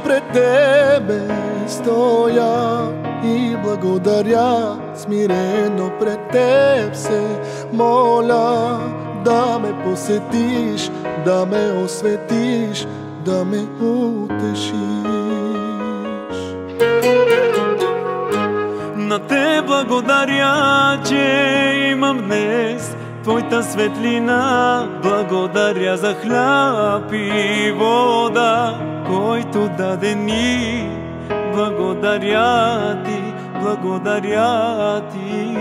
пред Тебе стоя и благодаря, смирено пред Теб се моля, да ме посетиш, да ме осветиш, да ме утешиш. На Те благодаря, че имам днес Твоята светлина. Благодаря за хляб и вода, който даде ни. Благодаря Ти, благодаря Ти.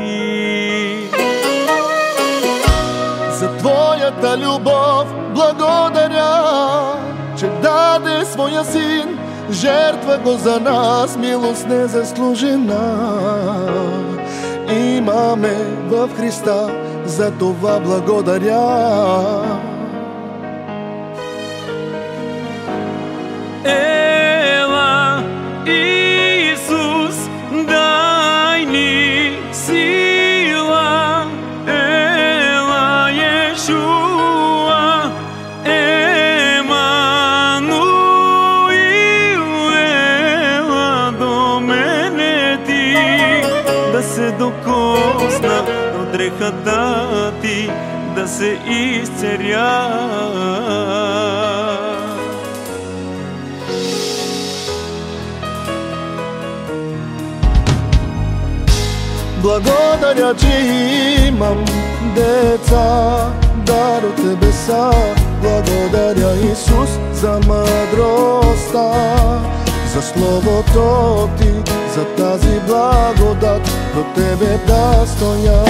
За Твоята любов благодаря, че даде Своя Син, жертва го за нас, милост незаслужена. Имаме в Христа, за това благодаря. Ела, Исус, дай ни сила. Ела, Йешуа, Емануил, ела до мене Ти, да се докосна от дрехата Ти, да се изцеря. Благодаря, че имам деца, дар от Тебе са. Благодаря, Исус, за мъдростта, за Словото Ти, за тази благодат, до Тебе да стоя.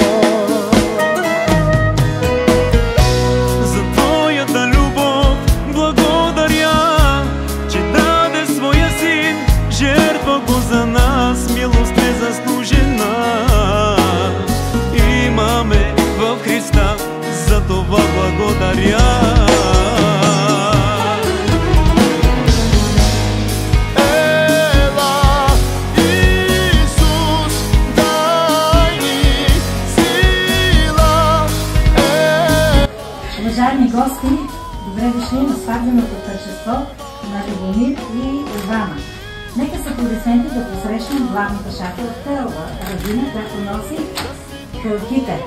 За Твоята любов благодаря, че даде Своя Син, жертва го за нас, милост незаслужена. Имаме в Христа, за това благодаря. Уважаеми гости, добре дошли на сватбеното тържество на Любомир и Ивана. Нека са аплодисменти да посрещнем главната шаферка Радина, която носи кълките.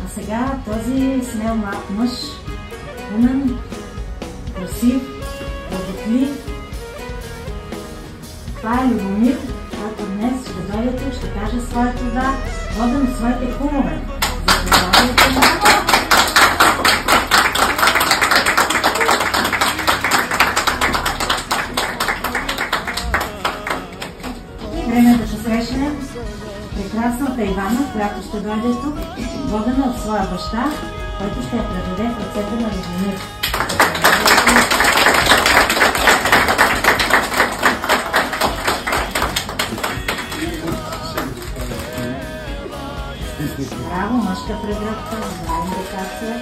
А сега този смел млад мъж, умен, красив, работлив. Това е Любомир, който днес ще дойде тук, ще каже своето да, воден от своите кумове. Време да посрещнем прекрасната Ивана, която ще дойде тук, водена от своя баща, който ще я предаде в ръцете на Любомир. Браво, мъжка прегръдка, знаем декация.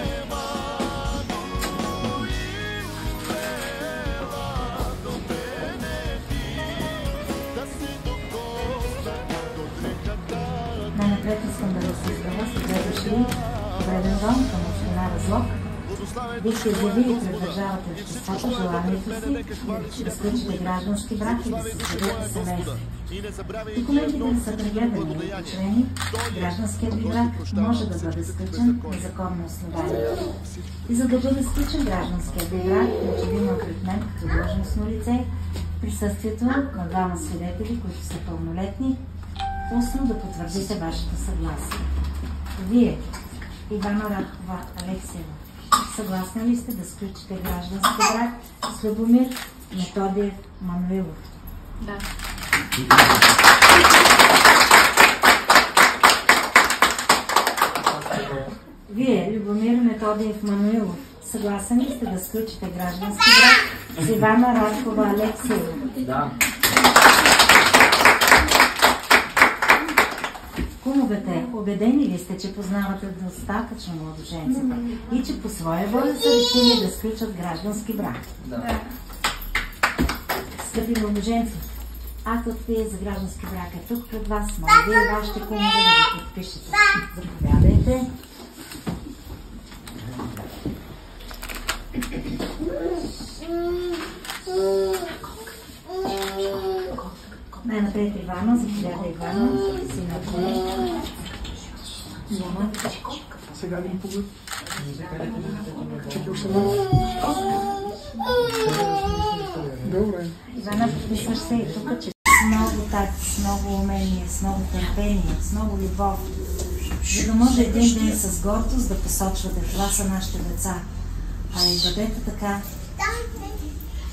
Най-напред искам да ви се здравя, с добре дошли в Вреден дом към община Разлог. Бихте изявили пред държавата и обществото желанието си да сключите граждански брак и да се създадете семейство. Документите не са прегледани и уточнени, гражданският ви брак може да бъде сключен на законно основание. И за да бъде сключен гражданският ви брак, очевидно пред мен като длъжностно лице, присъствието на двама свидетели, които са пълнолетни, устно да потвърдите вашето съгласие. Вие, Ивана Радкова Алексиева, съгласни ли сте да сключите граждански брак с Любомир Методиев Мануилов? Да. Вие, Любомир Методиев Мануилов, съгласен ли сте да сключите граждански брак с Ивана Радкова Алексиева? Да. Кумовете, убедени ли сте, че познавате достатъчно младоженците и че по своя воля са решили да сключат граждански брак? Да. Скъпи младоженци, актът ви за граждански брак е тук пред вас. Моля ви и вашите кумове да го подпишете. Заповядайте. Дядя Ивана, синът ми. Няма. Сега ли поглед? Добре. Ивана, подписваш се и тук, че с много такт, с много умение, с много търпение, с много любов, за да може един ден с гордост да посочвате, това са нашите деца. А и бъдете така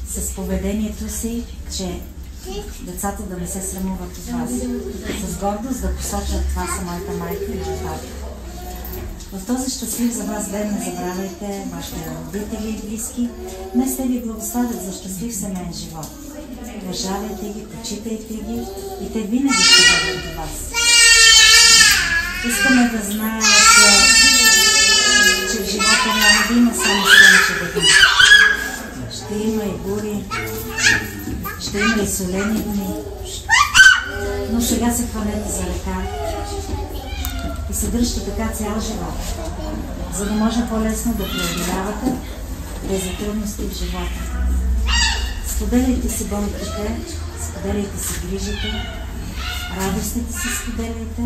с поведението си, че децата да не се срамуват от вас. С гордост да посочват, това са моята майка и баща. В този щастлив за вас ден не забравяйте вашите родители и близки. Днес те ви благославят за щастлив семейен живот. Уважавайте ги, почитайте ги и те винаги ще бъдат до вас. Искаме да знаят, че в живота няма да има само слънчеви дни. Ще има и бури, ще има и солени дни. Но сега се хванете за ръка и се дръжте така цял живот, за да може по-лесно да преодолявате тези трудности в живота. Споделяйте си болките, споделяйте си грижите, радостите си споделяйте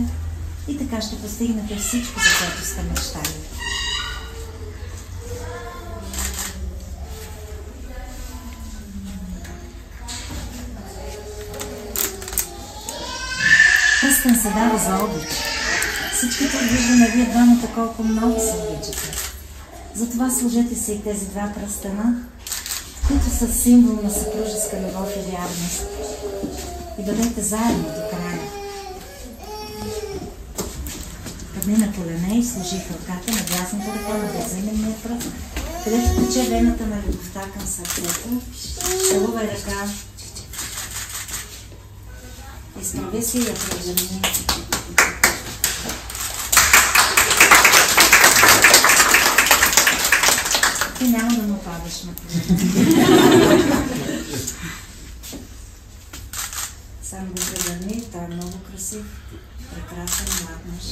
и така ще постигнете всичко, за което сте мечтали. Пръстен се дава за обич. Всички тук виждаме вие двамата колко много се обичате. Затова служете се и тези два пръстена, които са символ на съпружеска любов и вярност. И бъдете заедно до края. Падни на колене и сложи в ръката на дясната ръка на безименния пръст, където тече вената на любовта към сърцето. Целувай ръка. Изправи се и я прежени. Ти няма да му падаш на колена. Сам го прегърни, той е много красив, прекрасен млад мъж.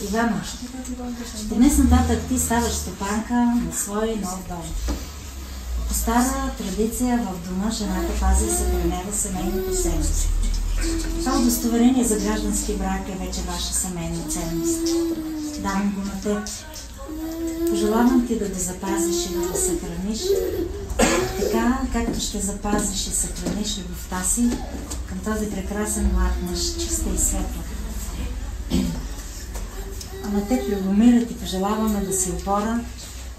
Ивана, днес нататък ти ставаш стопанка на свой нов дом. По стара традиция в дома жената пази и съхранява семейните ценности. Това удостоверение за граждански брак е вече ваша семейна ценност. Давам го на теб. Пожелавам ти да го запазиш и да го съхраниш, така както ще запазиш и съхраниш любовта си към този прекрасен млад мъж, чиста и светла. А на теб, Любомира, ти пожелаваме да си опора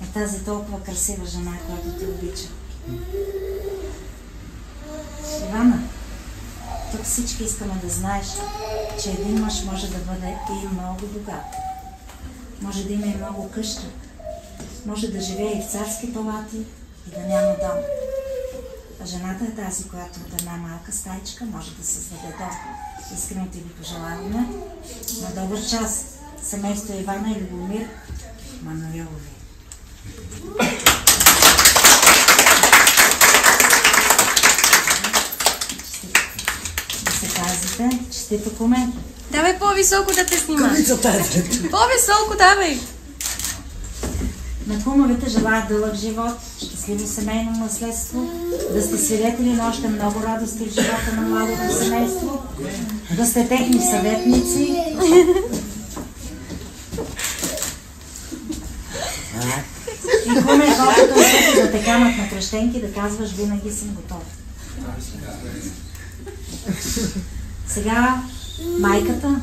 на тази толкова красива жена, която ти обича. Ивана, тук всички искаме да знаеш, че един мъж може да бъде и много богат. Може да има и много къща. Може да живее и в царски палати и да няма дом. А жената е тази, която от една малка стайчка може да създаде дом. Искрено ти ви пожелаваме на добър час. Семейство Ивана и Любомир Мануилови. Да се казвате, честито коме. Давай по-високо да те снимам. По-високо давай. На кумовете желая дълъг живот, щастливо семейно наследство, да сте свидетели на още много радости в живота на младото семейство, да сте техни съветници. И куме, колкото е да те канат на кръщенки, да казваш, винаги съм готов. Сега майката.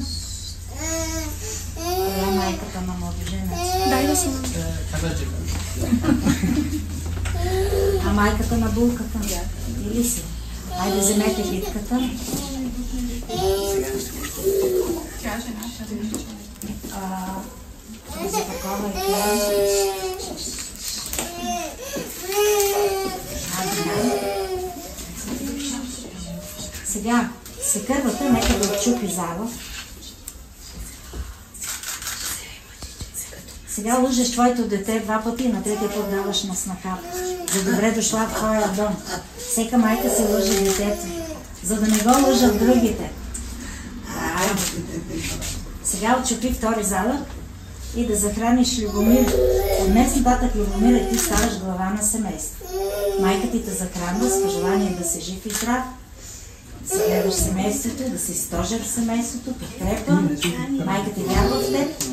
Коя е майката на младоженец? Дай да си. А майката на булката? Или си? Айде, вземете битката. Запаковайте. Сега се кървате, нека да отчупи зала. Сега лъжеш твоето дете два пъти и на третия път даваш на снахата. За добре дошла в твоя дом. Всека майка се лъже детето, за да не го лъжат другите. Сега отчупи втори залък и да захраниш Любомир От днес нататък, Любомира, ти ставаш глава на семейство. Майка ти те захранва с пожелание да си жив и здрав, да си гледаш семейството, да си стожер в семейството, подкрепа. Майка ти вярва в теб.